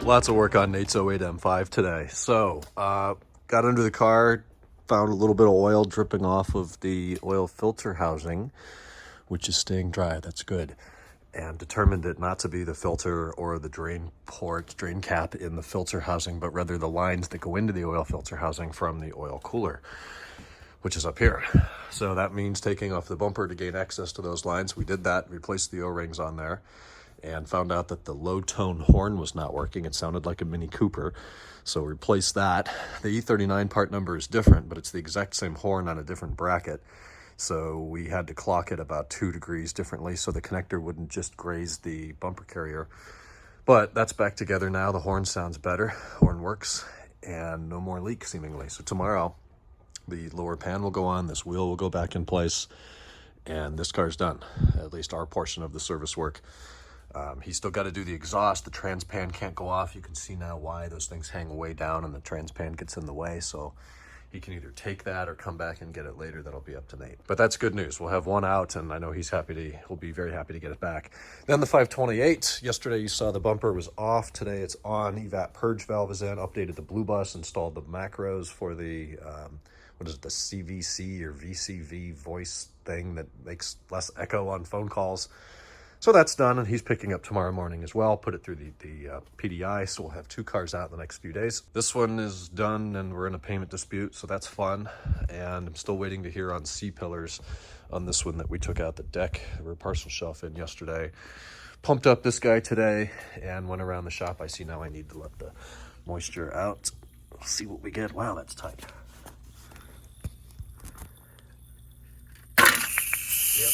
Lots of work on Nate's 08 M5 today. So, got under the car, found a little bit of oil dripping off of the oil filter housing, which is staying dry. That's good. And determined it not to be the filter or the drain cap in the filter housing, but rather the lines that go into the oil filter housing from the oil cooler, which is up here. So that means taking off the bumper to gain access to those lines. We did that, replaced the O-rings on there, and found out that the low tone horn was not working. It sounded like a Mini Cooper. So replaced that. The E39 part number is different, but it's the exact same horn on a different bracket. So we had to clock it about 2 degrees differently so the connector wouldn't just graze the bumper carrier. But that's back together now. The horn sounds better, horn works, and no more leak seemingly. So tomorrow, the lower pan will go on, this wheel will go back in place, and this car's done, at least our portion of the service work. He's still got to do the exhaust. The transpan can't go off. You can see now why those things hang way down and the transpan gets in the way. So he can either take that or come back and get it later. That'll be up to Nate. But that's good news. We'll have one out, and I know he'll be very happy to get it back. Then the 528. Yesterday you saw the bumper was off. Today it's on. Evap purge valve is in. Updated the blue bus. Installed the macros for the what is it, the CVC or VCV voice thing that makes less echo on phone calls. So that's done, and he's picking up tomorrow morning as well. Put it through the PDI, so we'll have 2 cars out in the next few days. This one is done, and we're in a payment dispute, so that's fun. And I'm still waiting to hear on C-pillars on this one that we took out the deck. We were parcel shelf in yesterday. Pumped up this guy today, and went around the shop. I see now I need to let the moisture out. We'll see what we get. Wow, that's tight. Yep.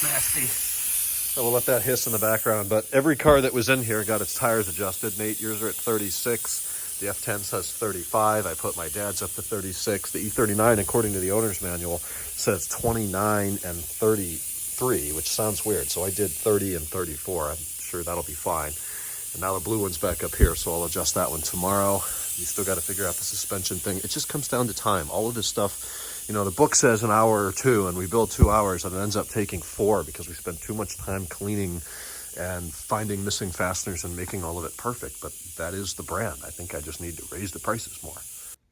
Nasty. So we'll let that hiss in the background, but every car that was in here got its tires adjusted. Nate, yours are at 36. The F10 says 35. I put my dad's up to 36. The E39, according to the owner's manual, says 29 and 33, which sounds weird. So I did 30 and 34. I'm sure that'll be fine. And now the blue one's back up here, so I'll adjust that one tomorrow. You still got to figure out the suspension thing. It just comes down to time. All of this stuff, you know, the book says an hour or 2, and we build 2 hours, and it ends up taking 4 because we spend too much time cleaning and finding missing fasteners and making all of it perfect. But that is the brand. I think I just need to raise the prices more.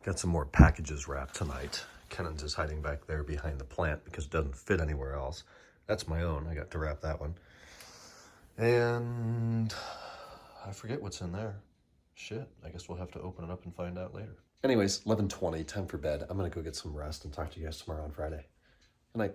Got some more packages wrapped tonight. Kennan's is hiding back there behind the plant because it doesn't fit anywhere else. That's my own. I got to wrap that one. And I forget what's in there. Shit, I guess we'll have to open it up and find out later. Anyways, 11:20, time for bed. I'm gonna go get some rest and talk to you guys tomorrow on Friday. Good night.